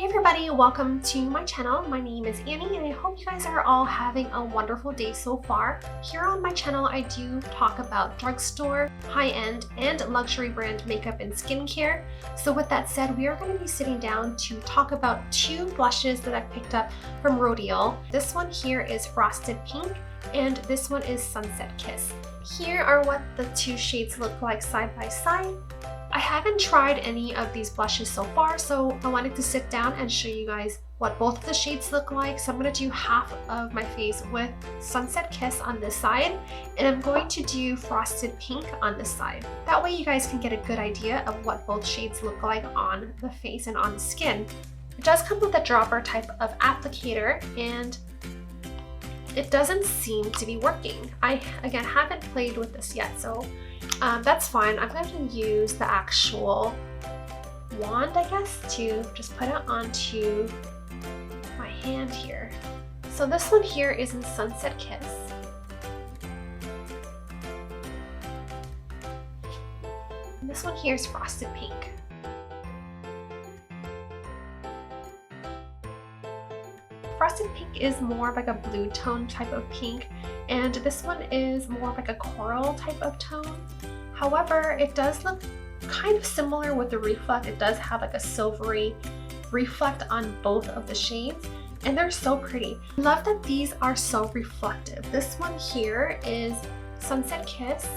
Hey everybody, welcome to my channel. My name is Annie and I hope you guys are all having a wonderful day so far. Here on my channel I do talk about drugstore, high-end, and luxury brand makeup and skincare. So with that said, we are going to be sitting down to talk about two blushes that I've picked up from Rodial. This one here is Frosted Pink and this one is Sunset Kiss. Here are what the two shades look like side by side. I haven't tried any of these blushes so far, so I wanted to sit down and show you guys what both of the shades look like. So I'm going to do half of my face with Sunset Kiss on this side, and I'm going to do Frosted Pink on this side. That way you guys can get a good idea of what both shades look like on the face and on the skin. It does come with a dropper type of applicator, and it doesn't seem to be working. I, again, haven't played with this yet, so that's fine. I'm going to use the actual wand, I guess, to just put it onto my hand here. So this one here is in Sunset Kiss. And this one here is Frosted Pink. Frosted Pink is more like a blue tone type of pink, and this one is more like a coral type of tone. However, it does look kind of similar with the reflect. It does have like a silvery reflect on both of the shades, and they're so pretty. I love that these are so reflective. This one here is Sunset Kiss,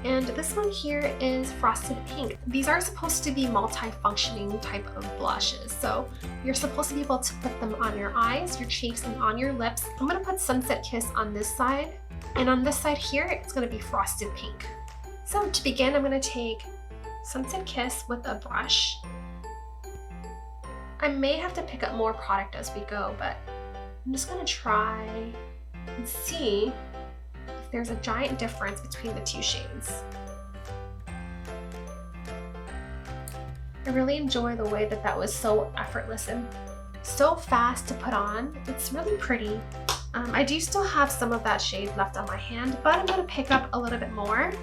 and this one here is Frosted Pink. These are supposed to be multi-functioning type of blushes, so you're supposed to be able to put them on your eyes, your cheeks, and on your lips. I'm going to put Sunset Kiss on this side, and on this side here, it's going to be Frosted Pink. So to begin, I'm going to take Sunset Kiss with a brush. I may have to pick up more product as we go, but I'm just going to try and see if there's a giant difference between the two shades. I really enjoy the way that that was so effortless and so fast to put on. It's really pretty. I do still have some of that shade left on my hand, but I'm going to pick up a little bit more.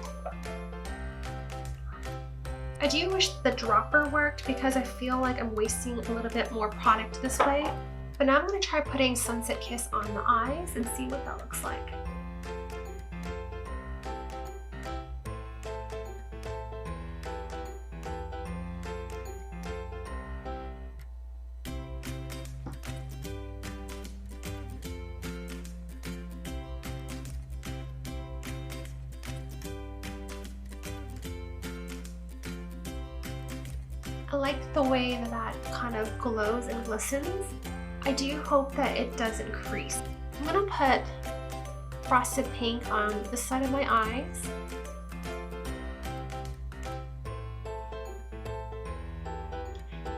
I do wish the dropper worked because I feel like I'm wasting a little bit more product this way. But now I'm going to try putting Sunset Kiss on the eyes and see what that looks like. I like the way that that kind of glows and glistens. I do hope that it doesn't crease. I'm going to put Frosted Pink on this side of my eyes.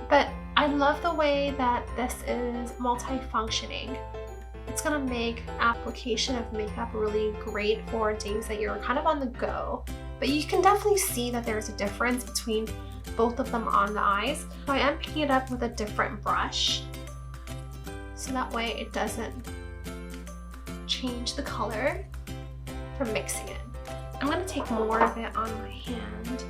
But I love the way that this is multi-functioning. It's going to make application of makeup really great for days that you're kind of on the go. But you can definitely see that there's a difference between both of them on the eyes. So I am picking it up with a different brush, so that way it doesn't change the color from mixing it. I'm going to take more of it on my hand.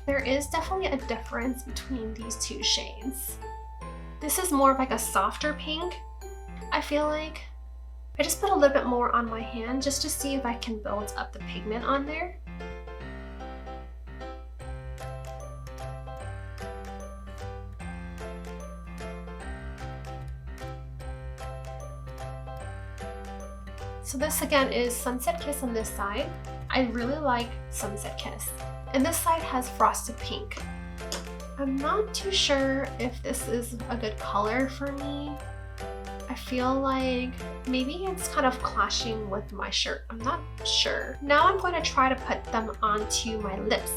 There is definitely a difference between these two shades. This is more of like a softer pink. I feel like I just put a little bit more on my hand just to see if I can build up the pigment on there. So this again is Sunset Kiss on this side. I really like Sunset Kiss. And this side has Frosted Pink. I'm not too sure if this is a good color for me. I feel like maybe it's kind of clashing with my shirt. I'm not sure. Now I'm going to try to put them onto my lips.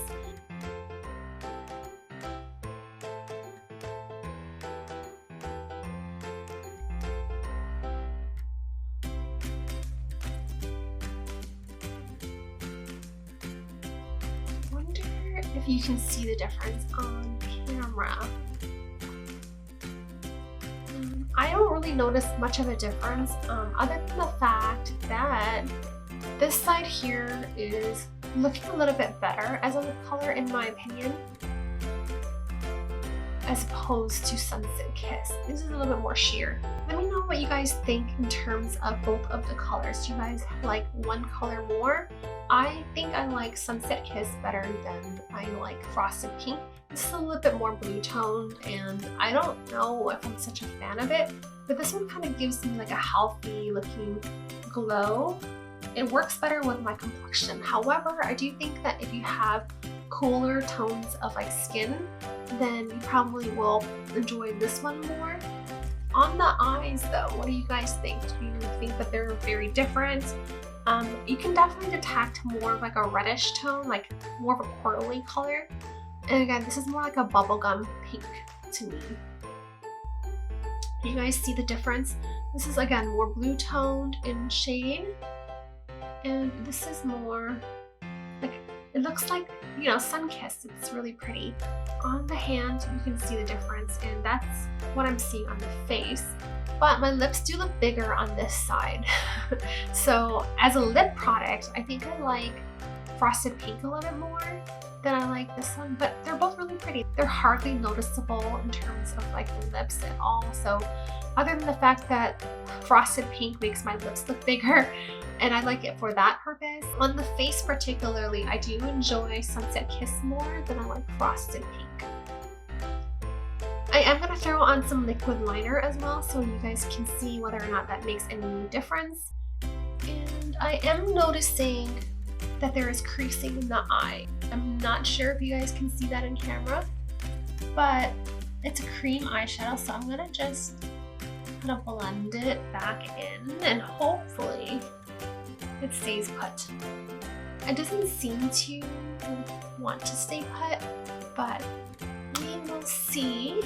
If you can see the difference on camera. I don't really notice much of a difference other than the fact that this side here is looking a little bit better as a lip color in my opinion, as opposed to Sunset Kiss. This is a little bit more sheer. Let me know what you guys think in terms of both of the colors. Do you guys like one color more? I think I like Sunset Kiss better than I like Frosted Pink. This is a little bit more blue toned and I don't know if I'm such a fan of it, but this one kind of gives me like a healthy looking glow. It works better with my complexion. However, I do think that if you have cooler tones of like skin, then you probably will enjoy this one more. On the eyes though, what do you guys think? Do you think that they're very different? You can definitely detect more of like a reddish tone, like more of a corally color. And again, this is more like a bubblegum pink to me. You guys see the difference? This is again more blue toned in shade. And this is more like, it looks like, you know, sun-kissed. It's really pretty. On the hand, you can see the difference, and that's what I'm seeing on the face. But my lips do look bigger on this side. So as a lip product, I think I like Frosted Pink a little bit more than I like this one, but they're both really pretty. They're hardly noticeable in terms of like the lips at all. So other than the fact that Frosted Pink makes my lips look bigger, and I like it for that purpose. On the face particularly, I do enjoy Sunset Kiss more than I like Frosted Pink. I am going to throw on some liquid liner as well so you guys can see whether or not that makes any difference. And I am noticing that there is creasing in the eye. I'm not sure if you guys can see that in camera, but it's a cream eyeshadow, so I'm going to just kind of blend it back in and hopefully it stays put. It doesn't seem to want to stay put, but we will see.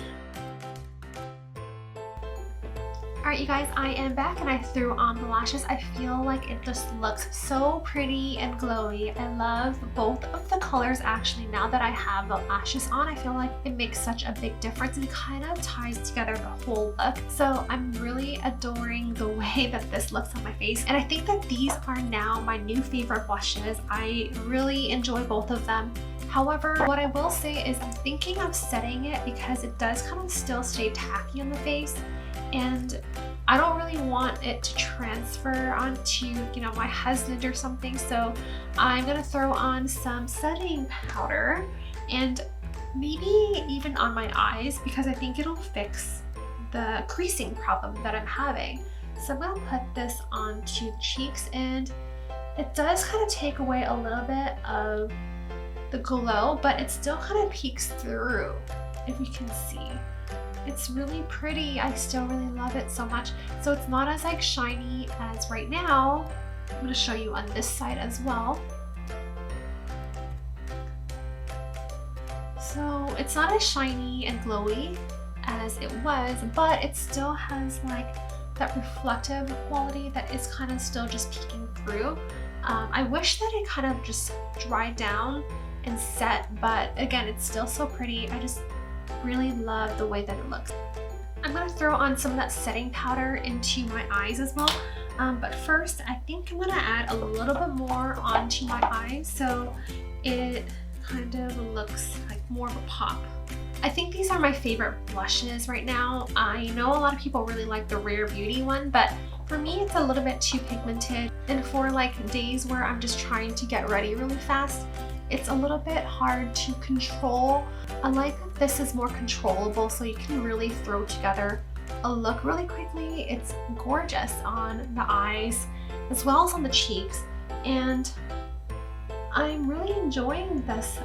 Alright you guys, I am back and I threw on the lashes. I feel like it just looks so pretty and glowy. I love both of the colors actually. Now that I have the lashes on, I feel like it makes such a big difference and kind of ties together the whole look. So I'm really adoring the way that this looks on my face. And I think that these are now my new favorite blushes. I really enjoy both of them. However, what I will say is I'm thinking of setting it because it does kind of still stay tacky on the face. And I don't really want it to transfer onto, you know, my husband or something. So I'm gonna throw on some setting powder and maybe even on my eyes because I think it'll fix the creasing problem that I'm having. So I'm gonna put this onto the cheeks and it does kind of take away a little bit of the glow, but it still kind of peeks through, if you can see. It's really pretty. I still really love it so much. So it's not as like shiny as right now. I'm going to show you on this side as well. So it's not as shiny and glowy as it was, but it still has like that reflective quality that is kind of still just peeking through. I wish that it kind of just dried down and set, but again, it's still so pretty. I just really love the way that it looks. I'm going to throw on some of that setting powder into my eyes as well. But first, I think I'm going to add a little bit more onto my eyes so it kind of looks like more of a pop. I think these are my favorite blushes right now. I know a lot of people really like the Rare Beauty one, but for me, it's a little bit too pigmented. And for like days where I'm just trying to get ready really fast, it's a little bit hard to control. I like that this is more controllable so you can really throw together a look really quickly. It's gorgeous on the eyes as well as on the cheeks. And I'm really enjoying this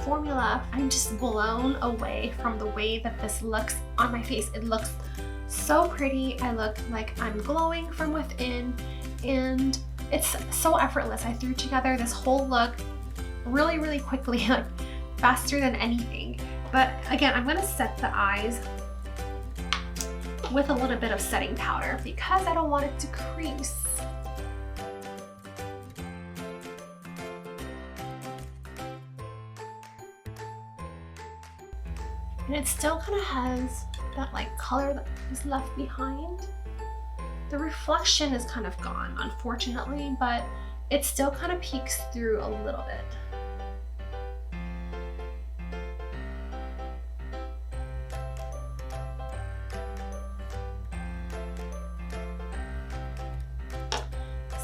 formula. I'm just blown away from the way that this looks on my face. It looks so pretty. I look like I'm glowing from within and it's so effortless. I threw together this whole look really quickly, like faster than anything. But again, I'm going to set the eyes with a little bit of setting powder because I don't want it to crease. And it still kind of has that like color that is left behind. The reflection is kind of gone, unfortunately, but it still kind of peeks through a little bit.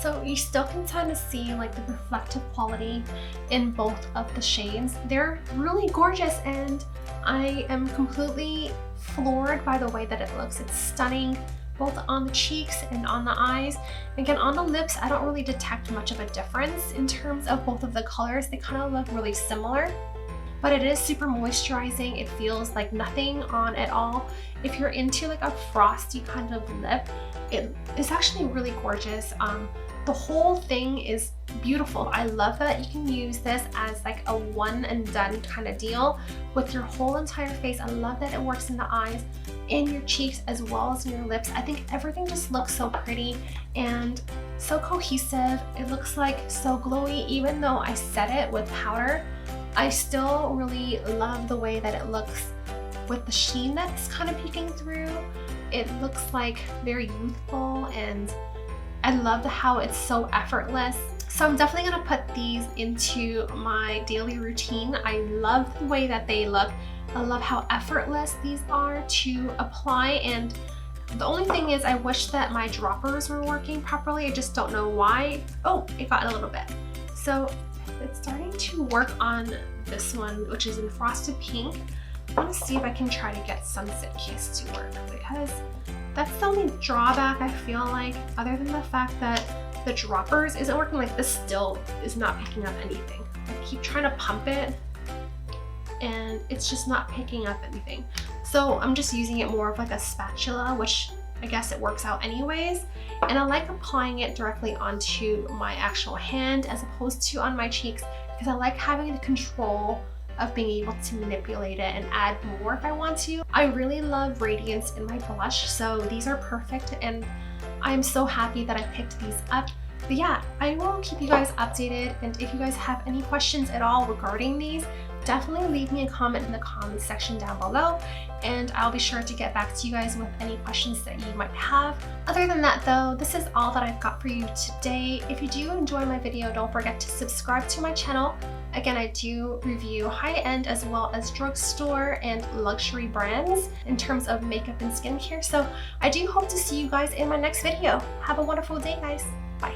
So you still can kind of see like the reflective quality in both of the shades. They're really gorgeous and I am completely floored by the way that it looks. It's stunning both on the cheeks and on the eyes. Again, on the lips, I don't really detect much of a difference in terms of both of the colors. They kind of look really similar, but it is super moisturizing. It feels like nothing on at all. If you're into like a frosty kind of lip, it is actually really gorgeous. The whole thing is beautiful. I love that you can use this as like a one and done kind of deal with your whole entire face. I love that it works in the eyes and your cheeks as well as in your lips. I think everything just looks so pretty and so cohesive. It looks like so glowy. Even though I set it with powder, I still really love the way that it looks with the sheen that's kind of peeking through. It looks like very youthful and I love how it's so effortless. So I'm definitely gonna put these into my daily routine. I love the way that they look. I love how effortless these are to apply, and the only thing is I wish that my droppers were working properly. I just don't know why. Oh, it got a little bit. So it's starting to work on this one, which is in Frosted Pink. I want to see if I can try to get Sunset Kiss to work, because that's the only drawback I feel like, other than the fact that the droppers isn't working. Like this still is not picking up anything. I keep trying to pump it and it's just not picking up anything. So I'm just using it more of like a spatula, which I guess it works out anyways. And I like applying it directly onto my actual hand as opposed to on my cheeks, because I like having the control of being able to manipulate it and add more if I want to. I really love radiance in my blush, so these are perfect and I'm so happy that I picked these up. But yeah, I will keep you guys updated, and if you guys have any questions at all regarding these, definitely leave me a comment in the comments section down below and I'll be sure to get back to you guys with any questions that you might have. Other than that though, this is all that I've got for you today. If you do enjoy my video, don't forget to subscribe to my channel. Again, I do review high-end as well as drugstore and luxury brands in terms of makeup and skincare. So I do hope to see you guys in my next video. Have a wonderful day, guys. Bye.